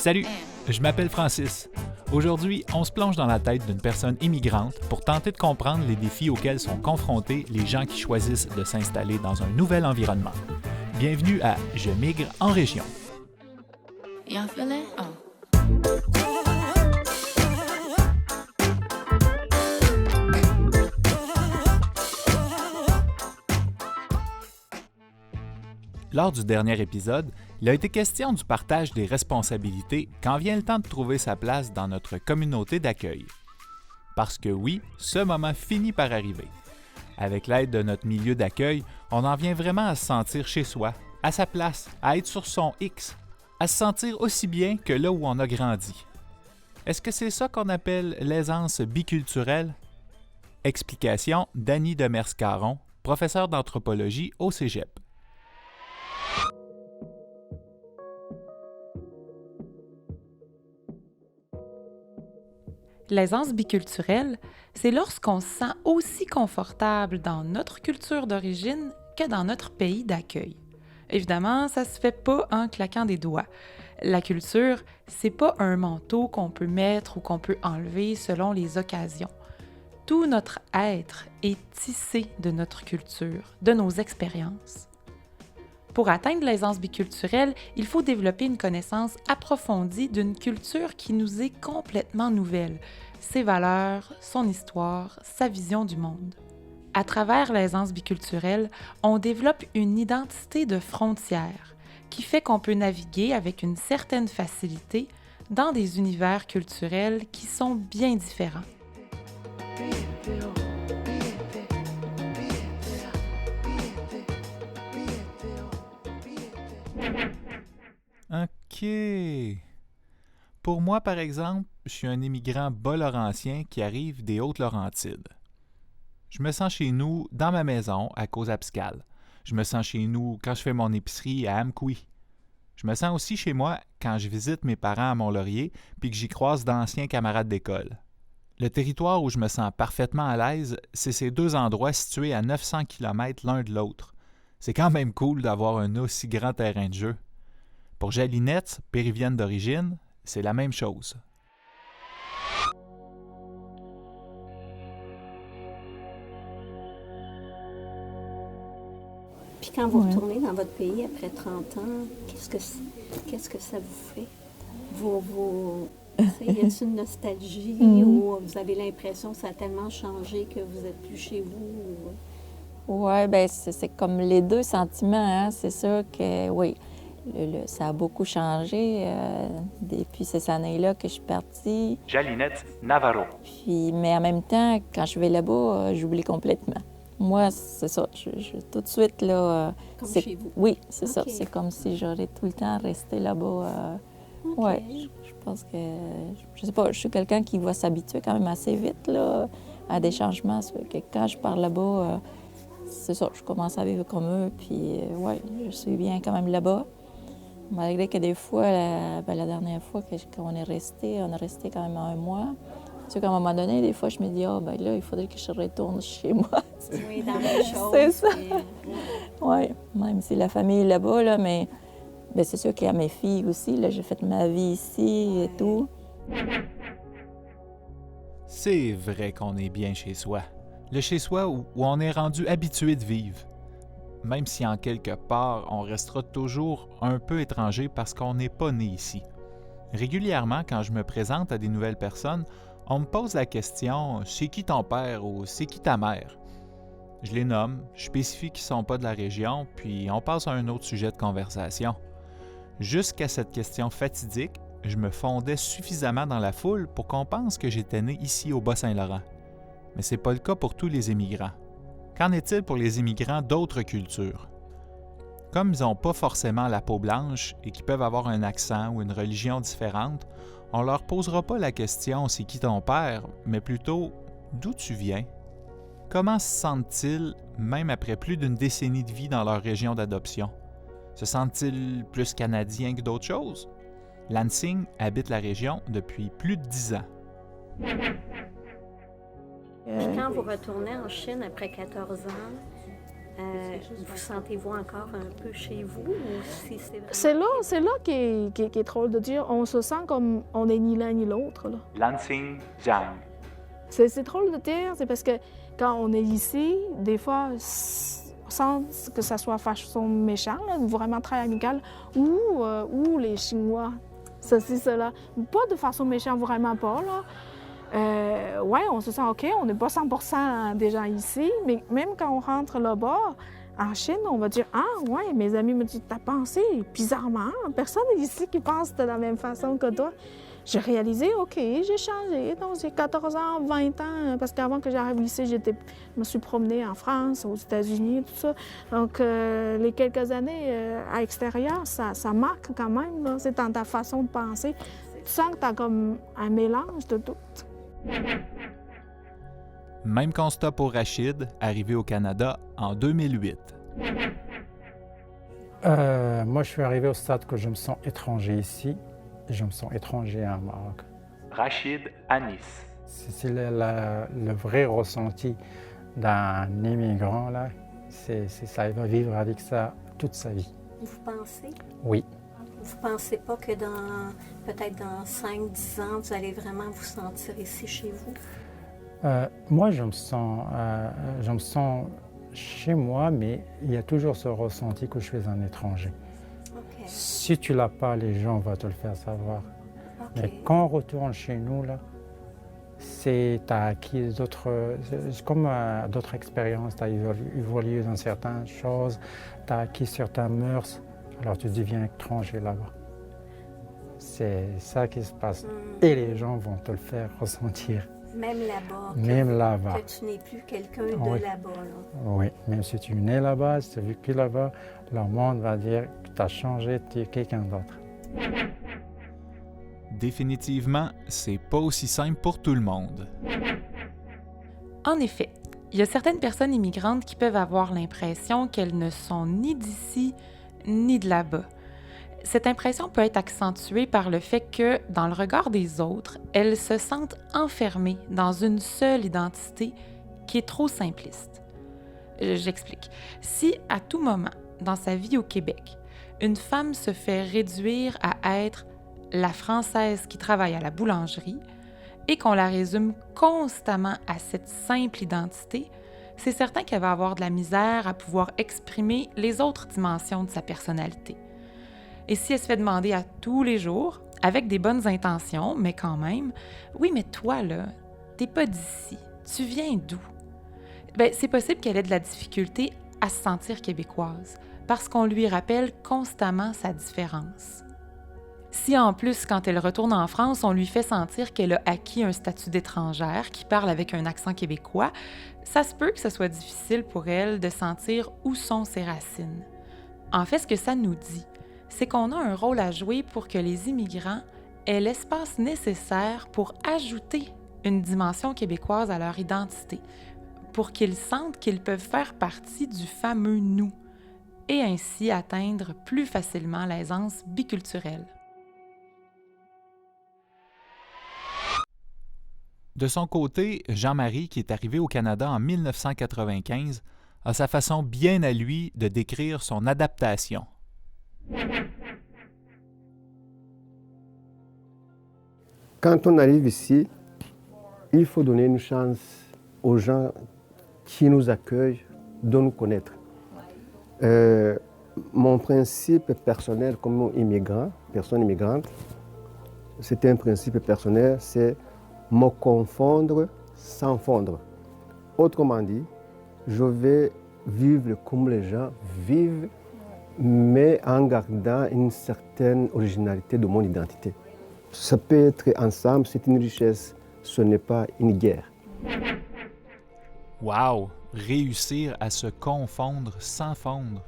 Salut, je m'appelle Francis. Aujourd'hui, on se plonge dans la tête d'une personne immigrante pour tenter de comprendre les défis auxquels sont confrontés les gens qui choisissent de s'installer dans un nouvel environnement. Bienvenue à Je migre en région. Y'all feel it? Oh. Lors du dernier épisode, il a été question du partage des responsabilités quand vient le temps de trouver sa place dans notre communauté d'accueil. Parce que oui, ce moment finit par arriver. Avec l'aide de notre milieu d'accueil, on en vient vraiment à se sentir chez soi, à sa place, à être sur son X, à se sentir aussi bien que là où on a grandi. Est-ce que c'est ça qu'on appelle l'aisance biculturelle? Explication d'Annie Demers-Caron, professeure d'anthropologie au Cégep. L'aisance biculturelle, c'est lorsqu'on se sent aussi confortable dans notre culture d'origine que dans notre pays d'accueil. Évidemment, ça se fait pas en claquant des doigts. La culture, c'est pas un manteau qu'on peut mettre ou qu'on peut enlever selon les occasions. Tout notre être est tissé de notre culture, de nos expériences. Pour atteindre l'aisance biculturelle, il faut développer une connaissance approfondie d'une culture qui nous est complètement nouvelle, ses valeurs, son histoire, sa vision du monde. À travers l'aisance biculturelle, on développe une identité de frontière qui fait qu'on peut naviguer avec une certaine facilité dans des univers culturels qui sont bien différents. OK. Pour moi, par exemple, je suis un immigrant bas-laurentien qui arrive des Hautes-Laurentides. Je me sens chez nous dans ma maison à Causa-Piscale. Je me sens chez nous quand je fais mon épicerie à Amqui. Je me sens aussi chez moi quand je visite mes parents à Mont-Laurier puis que j'y croise d'anciens camarades d'école. Le territoire où je me sens parfaitement à l'aise, c'est ces deux endroits situés à 900 km l'un de l'autre. C'est quand même cool d'avoir un aussi grand terrain de jeu. Pour Jalinette, péruvienne d'origine, c'est la même chose. Puis quand vous retournez dans votre pays après 30 ans, qu'est-ce que ça vous fait? Y a-t-il une nostalgie ou vous avez l'impression que ça a tellement changé que vous n'êtes plus chez vous? Oui, bien, c'est comme les deux sentiments, hein? C'est sûr que, oui, ça a beaucoup changé depuis ces années-là que je suis partie. Jalinette Navarro. Puis, mais en même temps, quand je vais là-bas, j'oublie complètement. Moi, c'est ça. Tout de suite, là... Comme chez vous? Oui, c'est Okay. ça. C'est comme si j'aurais tout le temps resté là-bas. Oui, je pense que... Je sais pas, je suis quelqu'un qui va s'habituer quand même assez vite, là, à des changements. Ça fait que quand je pars là-bas, c'est ça, je commence à vivre comme eux, puis oui, je suis bien quand même là-bas. Malgré que des fois, la dernière fois qu'on est resté quand même 1 mois. Tu sais qu'à un moment donné, des fois, je me dis, là, il faudrait que je retourne chez moi. Oui, dans les choses. C'est ça. Oui, même si la famille est là-bas, là, mais c'est sûr qu'il y a mes filles aussi. Là, j'ai fait ma vie ici et tout. C'est vrai qu'on est bien chez soi. Le chez-soi où on est rendu habitué de vivre. Même si en quelque part, on restera toujours un peu étranger parce qu'on n'est pas né ici. Régulièrement, quand je me présente à des nouvelles personnes, on me pose la question « C'est qui ton père » ou « C'est qui ta mère ?» Je les nomme, je spécifie qu'ils ne sont pas de la région, puis on passe à un autre sujet de conversation. Jusqu'à cette question fatidique, je me fondais suffisamment dans la foule pour qu'on pense que j'étais né ici au Bas-Saint-Laurent. Mais ce n'est pas le cas pour tous les immigrants. Qu'en est-il pour les immigrants d'autres cultures? Comme ils n'ont pas forcément la peau blanche et qu'ils peuvent avoir un accent ou une religion différente, on ne leur posera pas la question « c'est qui ton père ?» mais plutôt « d'où tu viens ?» Comment se sentent-ils, même après plus d'une décennie de vie dans leur région d'adoption? Se sentent-ils plus canadiens que d'autres choses? Lansing habite la région depuis plus de 10 ans. Puis quand vous retournez en Chine après 14 ans, Vous sentez-vous encore un peu chez vous ou si c'est C'est là qui est drôle de dire. On se sent comme on n'est ni l'un ni l'autre. Là. Lansing Zhang. C'est drôle de dire, c'est parce que quand on est ici, des fois, sans que ça soit façon méchante, là, vraiment très amicale, ou les Chinois, ceci, cela. Pas de façon méchante, vraiment pas, là. Ouais, on se sent OK, on n'est pas 100% des gens ici, mais même quand on rentre là-bas, en Chine, on va dire « Ah, ouais, mes amis me disent, t'as pensé bizarrement, personne ici qui pense de la même façon que toi. » J'ai réalisé, OK, j'ai changé. Donc, j'ai 14 ans, 20 ans, parce qu'avant que j'arrive ici, je me suis promenée en France, aux États-Unis, tout ça. Donc, les quelques années à l'extérieur, ça marque quand même. Là. C'est dans ta façon de penser. Tu sens que tu as comme un mélange de tout. Même constat pour Rachid, arrivé au Canada en 2008. Moi, je suis arrivé au stade que je me sens étranger ici. Je me sens étranger au Maroc. Rachid à Nice. C'est le vrai ressenti d'un immigrant, là. C'est ça, il va vivre avec ça toute sa vie. Vous pensez? Oui. Vous pensez pas que peut-être dans 5-10 ans, vous allez vraiment vous sentir ici chez vous? Moi, je me sens chez moi, mais il y a toujours ce ressenti que je suis un étranger. Okay. Si tu l'as pas, les gens vont te le faire savoir. Okay. Mais quand on retourne chez nous, là, tu as acquis d'autres expériences, tu as évolué dans certaines choses, tu as acquis certaines mœurs, alors tu deviens étranger là-bas. C'est ça qui se passe. Et les gens vont te le faire ressentir. Même là-bas. Même là-bas. Que tu n'es plus quelqu'un de là-bas. Là. Oui, même si tu es né là-bas, si tu as vécu là-bas, le monde va dire que tu as changé, tu es quelqu'un d'autre. Définitivement, c'est pas aussi simple pour tout le monde. En effet, il y a certaines personnes immigrantes qui peuvent avoir l'impression qu'elles ne sont ni d'ici ni de là-bas. Cette impression peut être accentuée par le fait que, dans le regard des autres, elles se sentent enfermées dans une seule identité qui est trop simpliste. J'explique. Si, à tout moment, dans sa vie au Québec, une femme se fait réduire à être la Française qui travaille à la boulangerie et qu'on la résume constamment à cette simple identité, c'est certain qu'elle va avoir de la misère à pouvoir exprimer les autres dimensions de sa personnalité. Et si elle se fait demander à tous les jours, avec des bonnes intentions, mais quand même, « Oui, mais toi, là, t'es pas d'ici. Tu viens d'où? » Bien, c'est possible qu'elle ait de la difficulté à se sentir québécoise, parce qu'on lui rappelle constamment sa différence. Si en plus, quand elle retourne en France, on lui fait sentir qu'elle a acquis un statut d'étrangère, qui parle avec un accent québécois, ça se peut que ce soit difficile pour elle de sentir où sont ses racines. En fait, ce que ça nous dit, c'est qu'on a un rôle à jouer pour que les immigrants aient l'espace nécessaire pour ajouter une dimension québécoise à leur identité, pour qu'ils sentent qu'ils peuvent faire partie du fameux « nous » et ainsi atteindre plus facilement l'aisance biculturelle. De son côté, Jean-Marie, qui est arrivé au Canada en 1995, a sa façon bien à lui de décrire son adaptation. Quand on arrive ici, il faut donner une chance aux gens qui nous accueillent de nous connaître. Mon principe personnel comme immigrant, personne immigrante, c'est un principe personnel, c'est me confondre sans fondre. Autrement dit, je vais vivre comme les gens vivent, mais en gardant une certaine originalité de mon identité. Ça peut être ensemble, c'est une richesse, ce n'est pas une guerre. Wow! Réussir à se confondre sans fondre.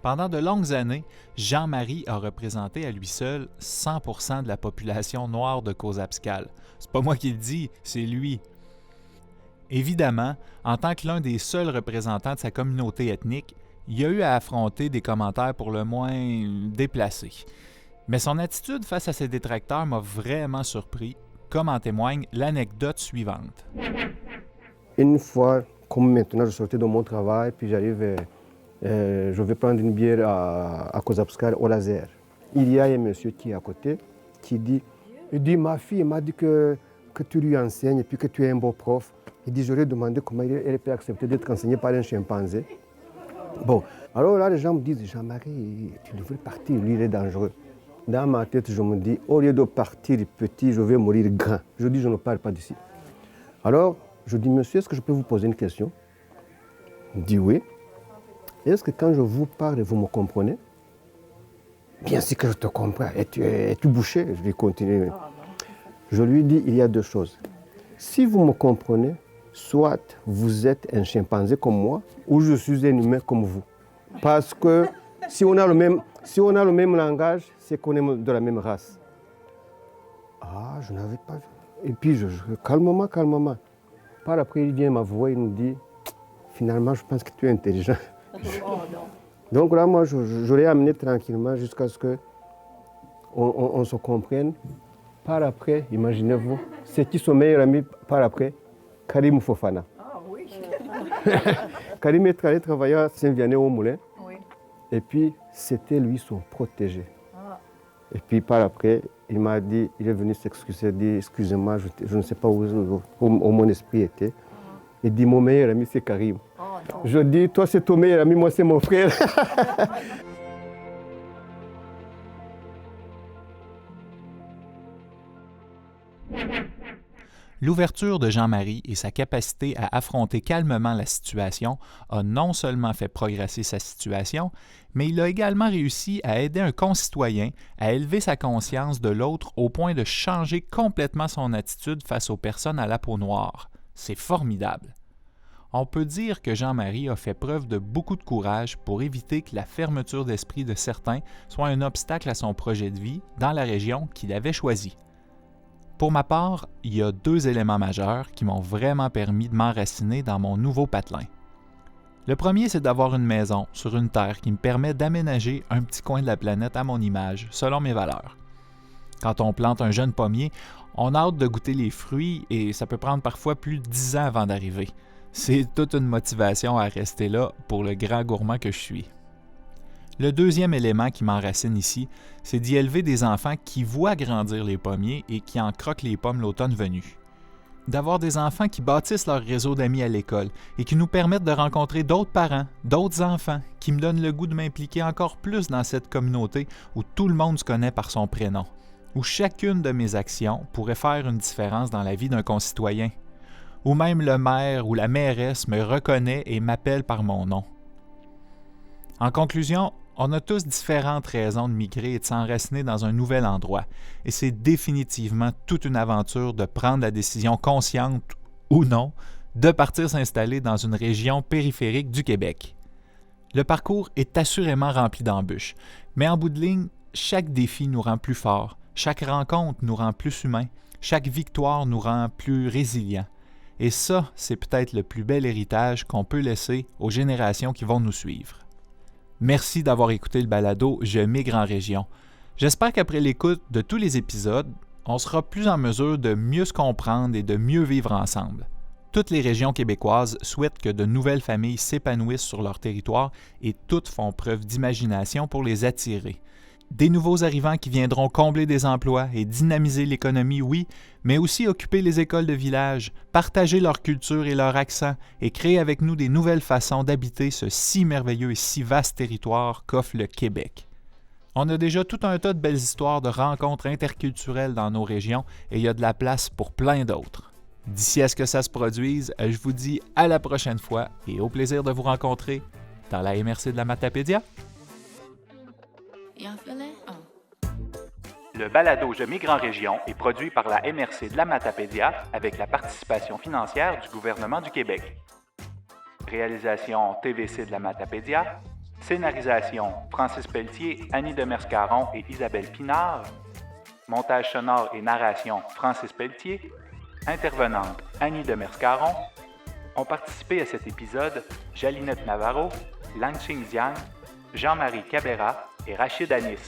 Pendant de longues années, Jean-Marie a représenté à lui seul 100% de la population noire de Cozaspscal. C'est pas moi qui le dis, c'est lui. Évidemment, en tant que l'un des seuls représentants de sa communauté ethnique, il a eu à affronter des commentaires pour le moins déplacés. Mais son attitude face à ses détracteurs m'a vraiment surpris, comme en témoigne l'anecdote suivante. Une fois comme maintenant je sortais de mon travail, puis j'arrive, je vais prendre une bière à Kozapskar au laser. Il y a un monsieur qui est à côté qui dit, ma fille m'a dit que tu lui enseignes et puis que tu es un beau prof. Il dit, j'aurais demandé comment elle peut accepter d'être enseignée par un chimpanzé. Bon, alors là, les gens me disent, Jean-Marie, tu devrais partir, lui, il est dangereux. Dans ma tête, je me dis, au lieu de partir petit, je vais mourir grand. Je dis, je ne pars pas d'ici. Alors, je dis, monsieur, est-ce que je peux vous poser une question? Il dit oui. Est-ce que quand je vous parle, vous me comprenez? Bien sûr que je te comprends. Es-tu bouché? Je lui continue. Je lui dis, il y a deux choses. Si vous me comprenez, soit vous êtes un chimpanzé comme moi, ou je suis un humain comme vous. Parce que si on a le même langage, c'est qu'on est de la même race. Ah, je n'avais pas vu. Et puis, calmement. Par après, il vient m'avouer, il me dit, finalement, je pense que tu es intelligent. Donc là, moi, je l'ai amené tranquillement jusqu'à ce qu'on se comprenne. Par après, imaginez-vous, c'est qui son meilleur ami par après? Karim Fofana. Ah oui. Karim est allé travailler à Saint-Vianney au Moulin. Oui. Et puis, c'était lui son protégé. Ah. Et puis, par après, il m'a dit, il est venu s'excuser, il dit, excusez-moi, je ne sais pas où mon esprit était. Il dit, mon meilleur ami, c'est Karim. Oh, je dis, toi, c'est ton meilleur ami, moi, c'est mon frère. L'ouverture de Jean-Marie et sa capacité à affronter calmement la situation a non seulement fait progresser sa situation, mais il a également réussi à aider un concitoyen à élever sa conscience de l'autre au point de changer complètement son attitude face aux personnes à la peau noire. C'est formidable. On peut dire que Jean-Marie a fait preuve de beaucoup de courage pour éviter que la fermeture d'esprit de certains soit un obstacle à son projet de vie dans la région qu'il avait choisie. Pour ma part, il y a deux éléments majeurs qui m'ont vraiment permis de m'enraciner dans mon nouveau patelin. Le premier, c'est d'avoir une maison sur une terre qui me permet d'aménager un petit coin de la planète à mon image, selon mes valeurs. Quand on plante un jeune pommier, on a hâte de goûter les fruits et ça peut prendre parfois plus de 10 ans avant d'arriver. C'est toute une motivation à rester là pour le grand gourmand que je suis. Le deuxième élément qui m'enracine ici, c'est d'y élever des enfants qui voient grandir les pommiers et qui en croquent les pommes l'automne venu. D'avoir des enfants qui bâtissent leur réseau d'amis à l'école et qui nous permettent de rencontrer d'autres parents, d'autres enfants, qui me donnent le goût de m'impliquer encore plus dans cette communauté où tout le monde se connaît par son prénom, où chacune de mes actions pourrait faire une différence dans la vie d'un concitoyen, où même le maire ou la mairesse me reconnaît et m'appelle par mon nom. En conclusion, on a tous différentes raisons de migrer et de s'enraciner dans un nouvel endroit, et c'est définitivement toute une aventure de prendre la décision consciente ou non de partir s'installer dans une région périphérique du Québec. Le parcours est assurément rempli d'embûches, mais en bout de ligne, chaque défi nous rend plus forts, chaque rencontre nous rend plus humains, chaque victoire nous rend plus résilients. Et ça, c'est peut-être le plus bel héritage qu'on peut laisser aux générations qui vont nous suivre. Merci d'avoir écouté le balado « Je migre en région ». J'espère qu'après l'écoute de tous les épisodes, on sera plus en mesure de mieux se comprendre et de mieux vivre ensemble. Toutes les régions québécoises souhaitent que de nouvelles familles s'épanouissent sur leur territoire et toutes font preuve d'imagination pour les attirer. Des nouveaux arrivants qui viendront combler des emplois et dynamiser l'économie, oui, mais aussi occuper les écoles de village, partager leur culture et leur accent et créer avec nous des nouvelles façons d'habiter ce si merveilleux et si vaste territoire qu'offre le Québec. On a déjà tout un tas de belles histoires de rencontres interculturelles dans nos régions et il y a de la place pour plein d'autres. D'ici à ce que ça se produise, je vous dis à la prochaine fois et au plaisir de vous rencontrer dans la MRC de la Matapédia. Y'all feel it? Oh. Le balado Je migre en région est produit par la MRC de la Matapédia avec la participation financière du gouvernement du Québec. Réalisation TVC de la Matapédia. Scénarisation Francis Pelletier, Annie Demers-Caron et Isabelle Pinard. Montage sonore et narration Francis Pelletier. Intervenante Annie Demers-Caron. Ont participé à cet épisode Jalinette Navarro, Langching Jiang, Jean-Marie Cabera et Rachid Anis.